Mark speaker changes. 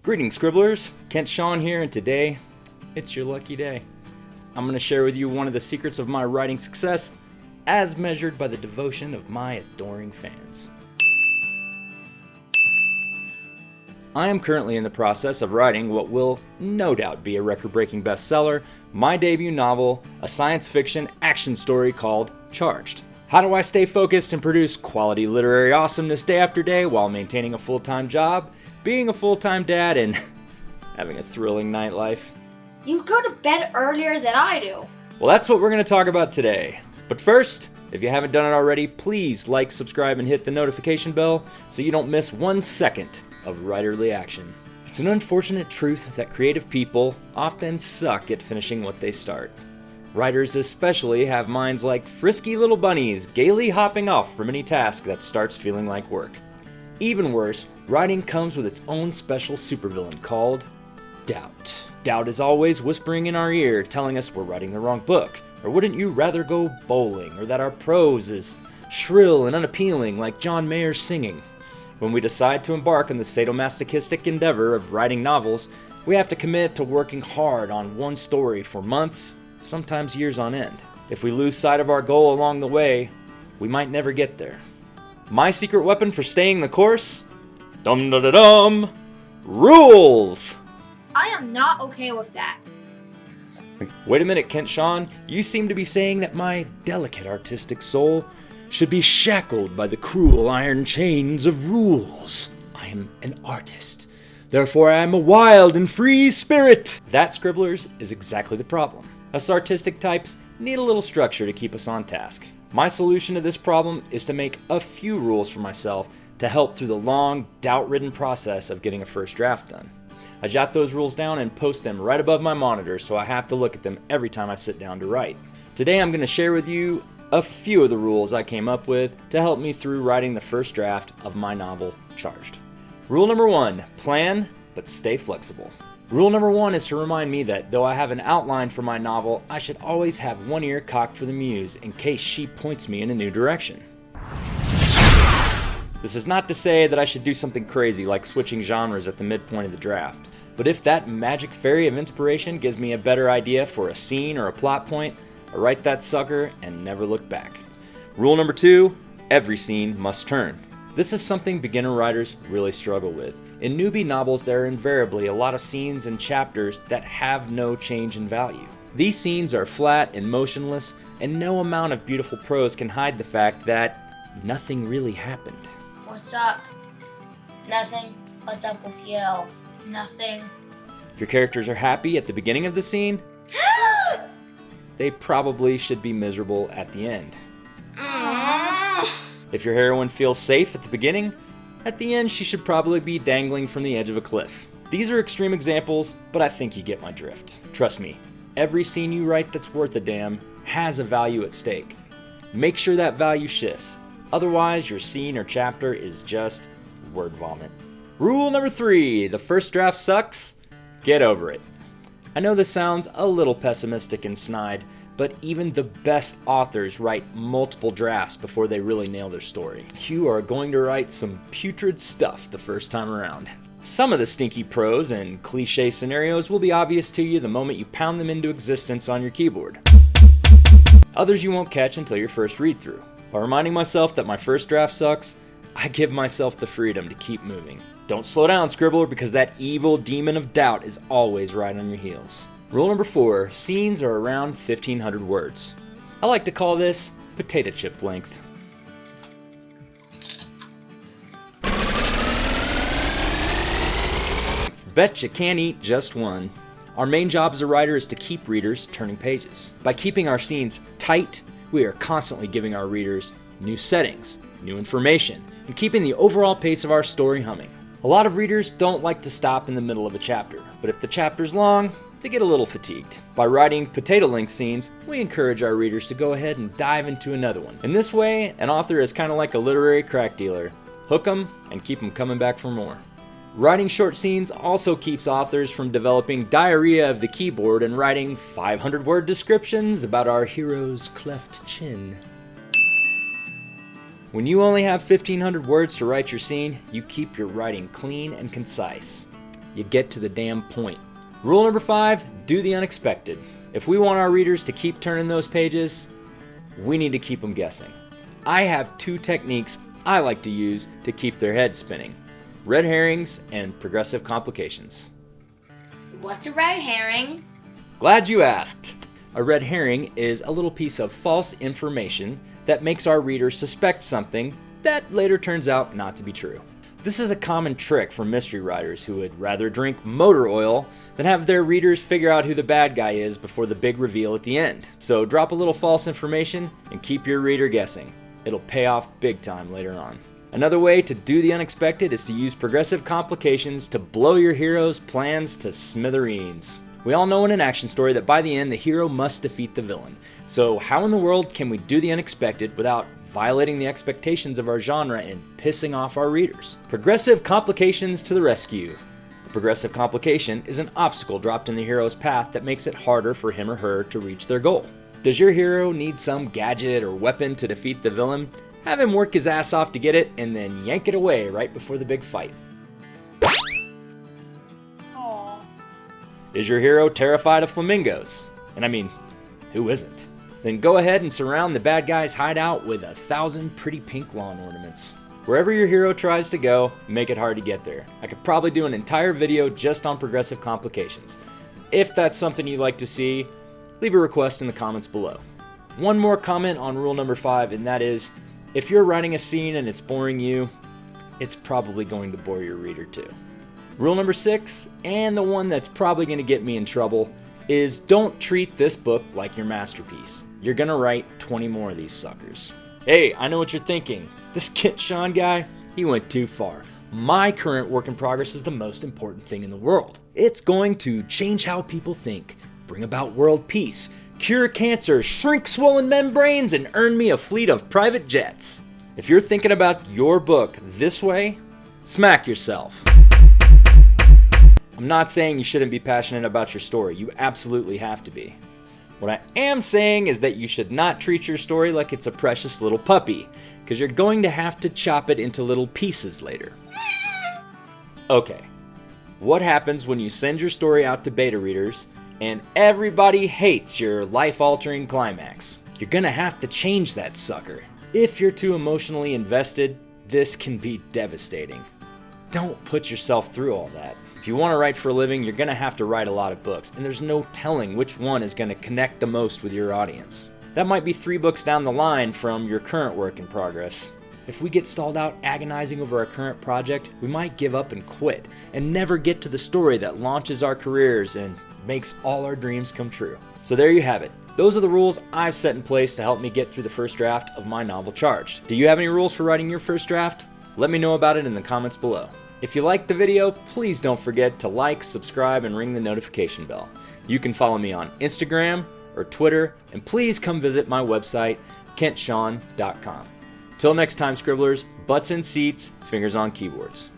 Speaker 1: Greetings, scribblers. Kent Sean here, and today, it's your lucky day. I'm going to share with you one of the secrets of my writing success, as measured by the devotion of my adoring fans. I am currently in the process of writing what will no doubt be a record-breaking bestseller, my debut novel, a science fiction action story called Charged. How do I stay focused and produce quality literary awesomeness day after day while maintaining a full-time job, being a full-time dad, and having a thrilling nightlife?
Speaker 2: You go to bed earlier than I do.
Speaker 1: Well, that's what we're going to talk about today. But first, if you haven't done it already, please like, subscribe, and hit the notification bell so you don't miss 1 second of writerly action. It's an unfortunate truth that creative people often suck at finishing what they start. Writers especially have minds like frisky little bunnies gaily hopping off from any task that starts feeling like work. Even worse, writing comes with its own special supervillain called doubt. Doubt is always whispering in our ear, telling us we're writing the wrong book, or wouldn't you rather go bowling, or that our prose is shrill and unappealing like John Mayer's singing. When we decide to embark on the sadomasochistic endeavor of writing novels, we have to commit to working hard on one story for months, sometimes years on end. If we lose sight of our goal along the way, we might never get there. My secret weapon for staying the course? Dum-da-da-dum! Rules!
Speaker 2: I am not okay with that.
Speaker 1: Wait a minute, Kent Sean. You seem to be saying that my delicate artistic soul should be shackled by the cruel iron chains of rules. I am an artist. Therefore, I am a wild and free spirit. That, scribblers, is exactly the problem. Us artistic types need a little structure to keep us on task. My solution to this problem is to make a few rules for myself to help through the long, doubt-ridden process of getting a first draft done. I jot those rules down and post them right above my monitor, so I have to look at them every time I sit down to write. Today I'm going to share with you a few of the rules I came up with to help me through writing the first draft of my novel, Charged. Rule number 1, plan, but stay flexible. Rule number 1 is to remind me that though I have an outline for my novel, I should always have one ear cocked for the muse in case she points me in a new direction. This is not to say that I should do something crazy like switching genres at the midpoint of the draft, but if that magic fairy of inspiration gives me a better idea for a scene or a plot point, I write that sucker and never look back. Rule number 2, every scene must turn. This is something beginner writers really struggle with. In newbie novels, there are invariably a lot of scenes and chapters that have no change in value. These scenes are flat and motionless, and no amount of beautiful prose can hide the fact that nothing really happened.
Speaker 2: What's up? Nothing. What's up with you? Nothing.
Speaker 1: If your characters are happy at the beginning of the scene, they probably should be miserable at the end. If your heroine feels safe at the beginning, at the end she should probably be dangling from the edge of a cliff. These are extreme examples, but I think you get my drift. Trust me, every scene you write that's worth a damn has a value at stake. Make sure that value shifts. Otherwise, your scene or chapter is just word vomit. Rule number 3, the first draft sucks. Get over it. I know this sounds a little pessimistic and snide, but even the best authors write multiple drafts before they really nail their story. You are going to write some putrid stuff the first time around. Some of the stinky prose and cliche scenarios will be obvious to you the moment you pound them into existence on your keyboard. Others you won't catch until your first read through. By reminding myself that my first draft sucks, I give myself the freedom to keep moving. Don't slow down, scribbler, because that evil demon of doubt is always right on your heels. Rule number 4, scenes are around 1,500 words. I like to call this potato chip length. Bet you can't eat just one. Our main job as a writer is to keep readers turning pages. By keeping our scenes tight, we are constantly giving our readers new settings, new information, and keeping the overall pace of our story humming. A lot of readers don't like to stop in the middle of a chapter, but if the chapter's long, they get a little fatigued. By writing potato-length scenes, we encourage our readers to go ahead and dive into another one. In this way, an author is kind of like a literary crack dealer. Hook them and keep them coming back for more. Writing short scenes also keeps authors from developing diarrhea of the keyboard and writing 500-word descriptions about our hero's cleft chin. When you only have 1,500 words to write your scene, you keep your writing clean and concise. You get to the damn point. Rule number 5, do the unexpected. If we want our readers to keep turning those pages, we need to keep them guessing. I have 2 techniques I like to use to keep their heads spinning: red herrings and progressive complications.
Speaker 2: What's a red herring?
Speaker 1: Glad you asked. A red herring is a little piece of false information that makes our readers suspect something that later turns out not to be true. This is a common trick for mystery writers who would rather drink motor oil than have their readers figure out who the bad guy is before the big reveal at the end. So drop a little false information and keep your reader guessing. It'll pay off big time later on. Another way to do the unexpected is to use progressive complications to blow your hero's plans to smithereens. We all know in an action story that by the end the hero must defeat the villain. So how in the world can we do the unexpected without violating the expectations of our genre and pissing off our readers? Progressive complications to the rescue. A progressive complication is an obstacle dropped in the hero's path that makes it harder for him or her to reach their goal. Does your hero need some gadget or weapon to defeat the villain? Have him work his ass off to get it and then yank it away right before the big fight.
Speaker 2: Aww.
Speaker 1: Is your hero terrified of flamingos? And I mean, who isn't? Then go ahead and surround the bad guy's hideout with 1,000 pretty pink lawn ornaments. Wherever your hero tries to go, make it hard to get there. I could probably do an entire video just on progressive complications. If that's something you'd like to see, leave a request in the comments below. One more comment on rule number 5, and that is, if you're writing a scene and it's boring you, it's probably going to bore your reader too. Rule number 6, and the one that's probably going to get me in trouble, is don't treat this book like your masterpiece. You're gonna write 20 more of these suckers. Hey, I know what you're thinking. This Kent Sean guy, he went too far. My current work in progress is the most important thing in the world. It's going to change how people think, bring about world peace, cure cancer, shrink swollen membranes, and earn me a fleet of private jets. If you're thinking about your book this way, smack yourself. I'm not saying you shouldn't be passionate about your story. You absolutely have to be. What I am saying is that you should not treat your story like it's a precious little puppy, because you're going to have to chop it into little pieces later. Okay, what happens when you send your story out to beta readers and everybody hates your life-altering climax? You're gonna have to change that sucker. If you're too emotionally invested, this can be devastating. Don't put yourself through all that. If you want to write for a living, you're going to have to write a lot of books, and there's no telling which one is going to connect the most with your audience. That might be 3 books down the line from your current work in progress. If we get stalled out agonizing over our current project, we might give up and quit, and never get to the story that launches our careers and makes all our dreams come true. So there you have it. Those are the rules I've set in place to help me get through the first draft of my novel Charged. Do you have any rules for writing your first draft? Let me know about it in the comments below. If you liked the video, please don't forget to like, subscribe, and ring the notification bell. You can follow me on Instagram or Twitter, and please come visit my website, kentshawn.com. Till next time, scribblers, butts in seats, fingers on keyboards.